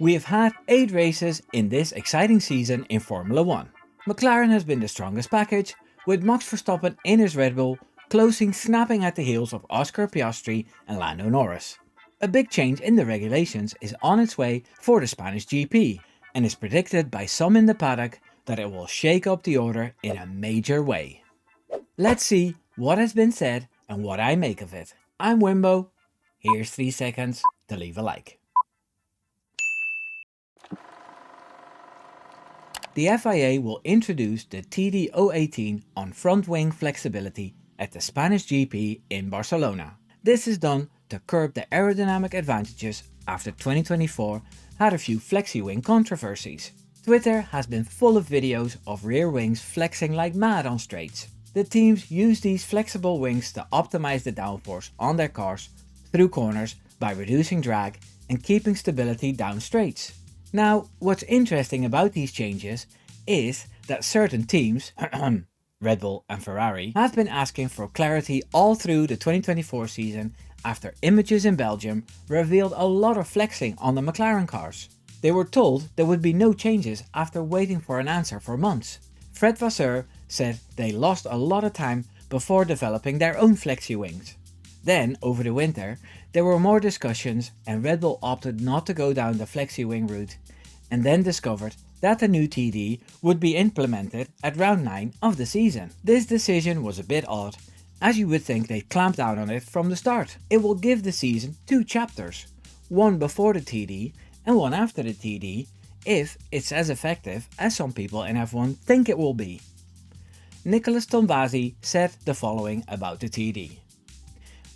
We have had 8 races in this exciting season in Formula 1. McLaren has been the strongest package, with Max Verstappen in his Red Bull closing snapping at the heels of Oscar Piastri and Lando Norris. A big change in the regulations is on its way for the Spanish GP, and is predicted by some in the paddock that it will shake up the order in a major way. Let's see what has been said and what I make of it. I'm Wimbo. Here's 3 seconds to leave a like. The FIA will introduce the TD 018 on front wing flexibility at the Spanish GP in Barcelona. This is done to curb the aerodynamic advantages after 2024 had a few Flexi-wing controversies. Twitter has been full of videos of rear wings flexing like mad on straights. The teams use these flexible wings to optimize the downforce on their cars through corners by reducing drag and keeping stability down straights. Now, what's interesting about these changes is that certain teams, Red Bull and Ferrari, have been asking for clarity all through the 2024 season after images in Belgium revealed a lot of flexing on the McLaren cars. They were told there would be no changes after waiting for an answer for months. Fred Vasseur said they lost a lot of time before developing their own flexi wings. Then, over the winter, there were more discussions and Red Bull opted not to go down the flexi-wing route, and then discovered that the new TD would be implemented at round 9 of the season. This decision was a bit odd, as you would think they'd clamped down on it from the start. It will give the season 2 chapters, one before the TD and one after the TD, if it's as effective as some people in F1 think it will be. Nicolas Tombazzi said the following about the TD.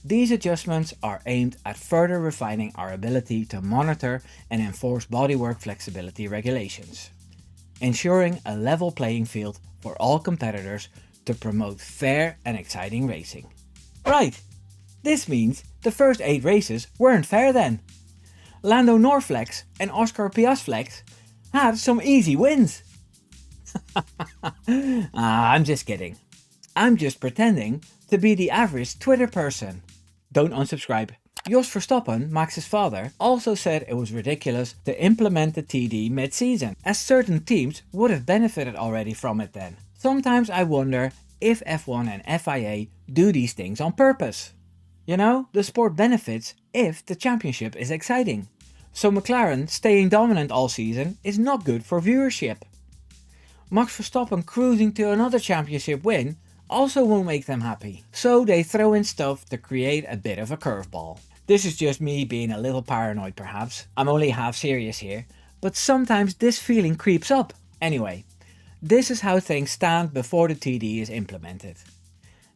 These adjustments are aimed at further refining our ability to monitor and enforce bodywork flexibility regulations, ensuring a level playing field for all competitors to promote fair and exciting racing. Right, this means the first 8 races weren't fair then. Lando Norflex and Oscar Piastflex had some easy wins. I'm just kidding. I'm just pretending to be the average Twitter person. Don't unsubscribe. Jos Verstappen, Max's father, also said it was ridiculous to implement the TD mid-season, as certain teams would have benefited already from it then. Sometimes I wonder if F1 and FIA do these things on purpose. You know, the sport benefits if the championship is exciting. So McLaren staying dominant all season is not good for viewership. Max Verstappen cruising to another championship win also won't make them happy. So they throw in stuff to create a bit of a curveball. This is just me being a little paranoid perhaps. I'm only half serious here, but sometimes this feeling creeps up. Anyway, this is how things stand before the TD is implemented.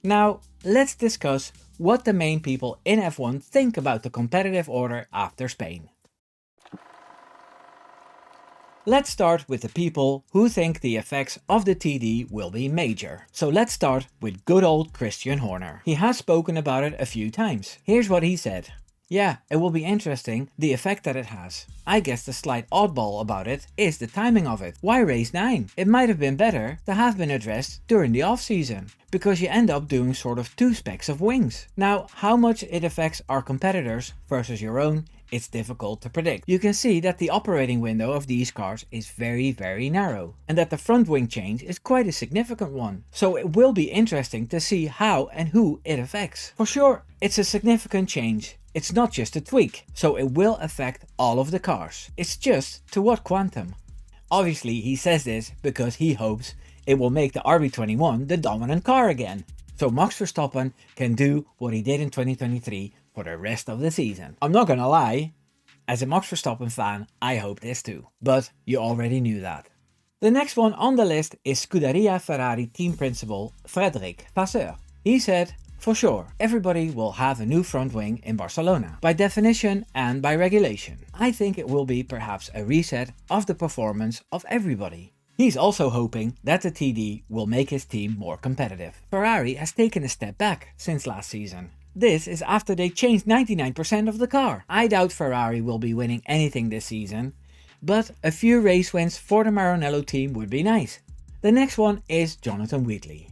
Now, let's discuss what the main people in F1 think about the competitive order after Spain. Let's start with the people who think the effects of the TD will be major. So let's start with good old Christian Horner. He has spoken about it a few times. Here's what he said. Yeah, it will be interesting the effect that it has. I guess the slight oddball about it is the timing of it. Why race 9? It might have been better to have been addressed during the off season, because you end up doing sort of 2 specs of wings. Now, how much it affects our competitors versus your own, it's difficult to predict. You can see that the operating window of these cars is very narrow, and that the front wing change is quite a significant one. So it will be interesting to see how and who it affects. For sure, it's a significant change. It's not just a tweak, so it will affect all of the cars. It's just to what quantum? Obviously he says this because he hopes it will make the RB21 the dominant car again, so Max Verstappen can do what he did in 2023 for the rest of the season. I'm not gonna lie, as a Max Verstappen fan, I hope this too, but you already knew that. The next one on the list is Scuderia Ferrari team principal Frédéric Vasseur. He said, for sure, everybody will have a new front wing in Barcelona, by definition and by regulation. I think it will be perhaps a reset of the performance of everybody. He's also hoping that the TD will make his team more competitive. Ferrari has taken a step back since last season. This is after they changed 99% of the car. I doubt Ferrari will be winning anything this season, but a few race wins for the Maranello team would be nice. The next one is Jonathan Wheatley,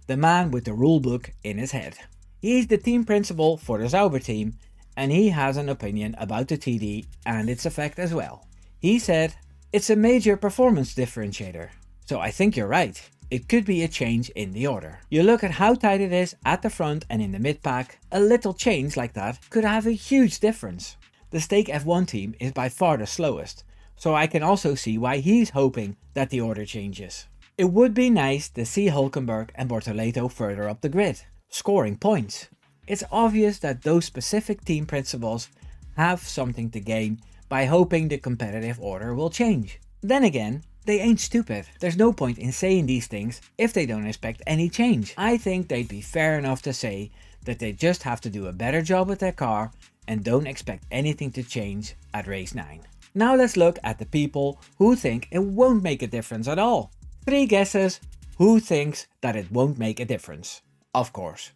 the man with the rulebook in his head. He's the team principal for the Sauber team, and he has an opinion about the TD and its effect as well. He said, "It's a major performance differentiator. So I think you're right. It could be a change in the order. You look at how tight it is at the front and in the mid-pack, a little change like that could have a huge difference." The Stake F1 team is by far the slowest, so I can also see why he's hoping that the order changes. It would be nice to see Hülkenberg and Bortoleto further up the grid, scoring points. It's obvious that those specific team principals have something to gain by hoping the competitive order will change. Then again, they ain't stupid. There's no point in saying these things if they don't expect any change. I think they'd be fair enough to say that they just have to do a better job with their car and don't expect anything to change at race 9. Now let's look at the people who think it won't make a difference at all. 3 guesses who thinks that it won't make a difference. Of course,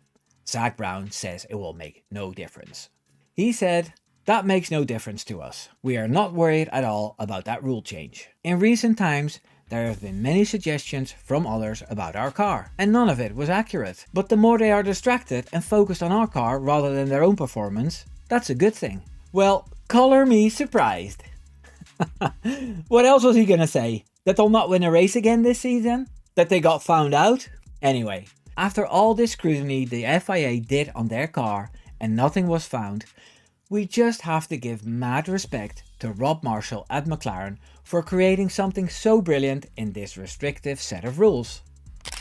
Zak Brown says it will make no difference. He said, "That makes no difference to us. We are not worried at all about that rule change. In recent times, there have been many suggestions from others about our car, and none of it was accurate. But the more they are distracted and focused on our car rather than their own performance, that's a good thing." Well, color me surprised. What else was he gonna say? That they'll not win a race again this season? That they got found out? Anyway, after all this scrutiny the FIA did on their car and nothing was found, we just have to give mad respect to Rob Marshall at McLaren for creating something so brilliant in this restrictive set of rules.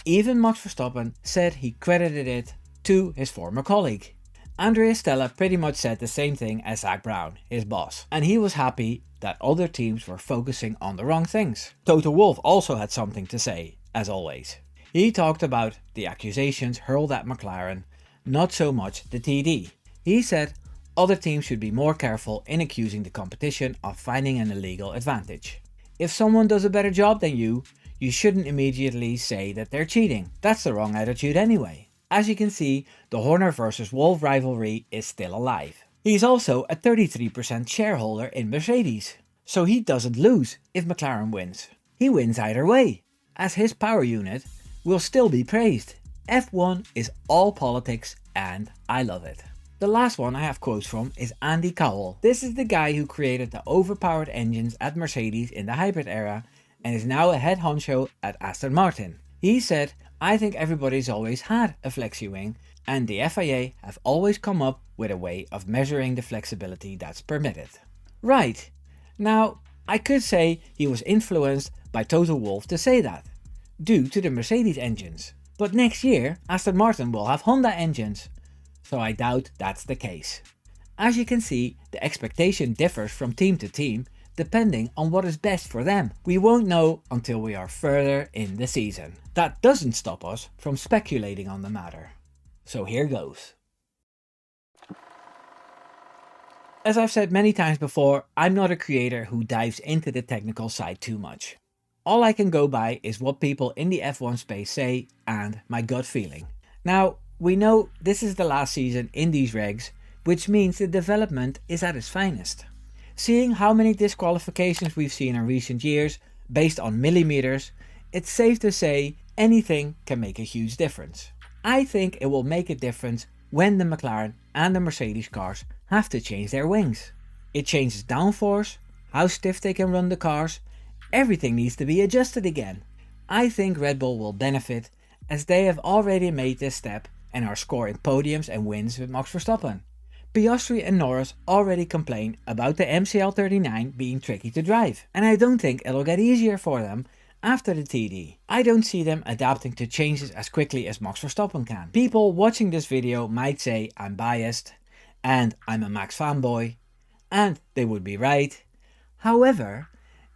Even Max Verstappen said he credited it to his former colleague. Andrea Stella pretty much said the same thing as Zak Brown, his boss, and he was happy that other teams were focusing on the wrong things. Toto Wolff also had something to say, as always. He talked about the accusations hurled at McLaren, not so much the TD. He said other teams should be more careful in accusing the competition of finding an illegal advantage. If someone does a better job than you shouldn't immediately say that they're cheating. That's the wrong attitude anyway. As you can see, the Horner versus Wolff rivalry is still alive. He's also a 33% shareholder in Mercedes, so he doesn't lose if McLaren wins. He wins either way, as his power unit will still be praised. F1 is all politics and I love it. The last one I have quotes from is Andy Cowell. This is the guy who created the overpowered engines at Mercedes in the hybrid era and is now a head honcho at Aston Martin. He said, "I think everybody's always had a Flexi-wing and the FIA have always come up with a way of measuring the flexibility that's permitted." Right. Now, I could say he was influenced by Toto Wolff to say that, due to the Mercedes engines. But next year, Aston Martin will have Honda engines, so I doubt that's the case. As you can see, the expectation differs from team to team, depending on what is best for them. We won't know until we are further in the season. That doesn't stop us from speculating on the matter. So here goes. As I've said many times before, I'm not a creator who dives into the technical side too much. All I can go by is what people in the F1 space say and my gut feeling. Now, we know this is the last season in these regs, which means the development is at its finest. Seeing how many disqualifications we've seen in recent years based on millimeters, it's safe to say anything can make a huge difference. I think it will make a difference when the McLaren and the Mercedes cars have to change their wings. It changes downforce, how stiff they can run the cars, everything needs to be adjusted again. I think Red Bull will benefit as they have already made this step and are scoring podiums and wins with Max Verstappen. Piastri and Norris already complain about the MCL39 being tricky to drive, and I don't think it'll get easier for them after the TD. I don't see them adapting to changes as quickly as Max Verstappen can. People watching this video might say I'm biased and I'm a Max fanboy, and they would be right. However,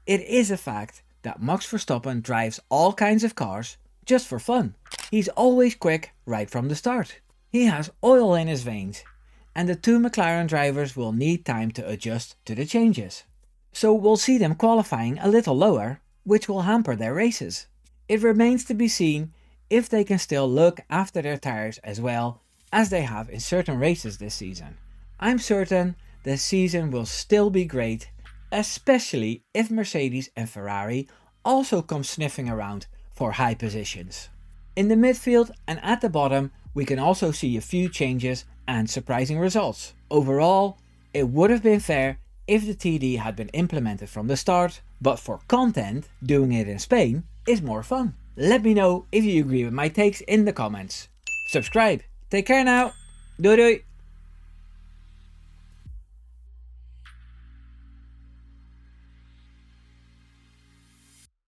it is a fact that Max Verstappen drives all kinds of cars just for fun. He's always quick right from the start. He has oil in his veins, and the two McLaren drivers will need time to adjust to the changes. So we'll see them qualifying a little lower, which will hamper their races. It remains to be seen if they can still look after their tires as well as they have in certain races this season. I'm certain the season will still be great, especially if Mercedes and Ferrari also come sniffing around for high positions. In the midfield and at the bottom, we can also see a few changes and surprising results. Overall, it would have been fair if the TD had been implemented from the start, but for content, doing it in Spain is more fun. Let me know if you agree with my takes in the comments. Subscribe. Take care now. Doei doei.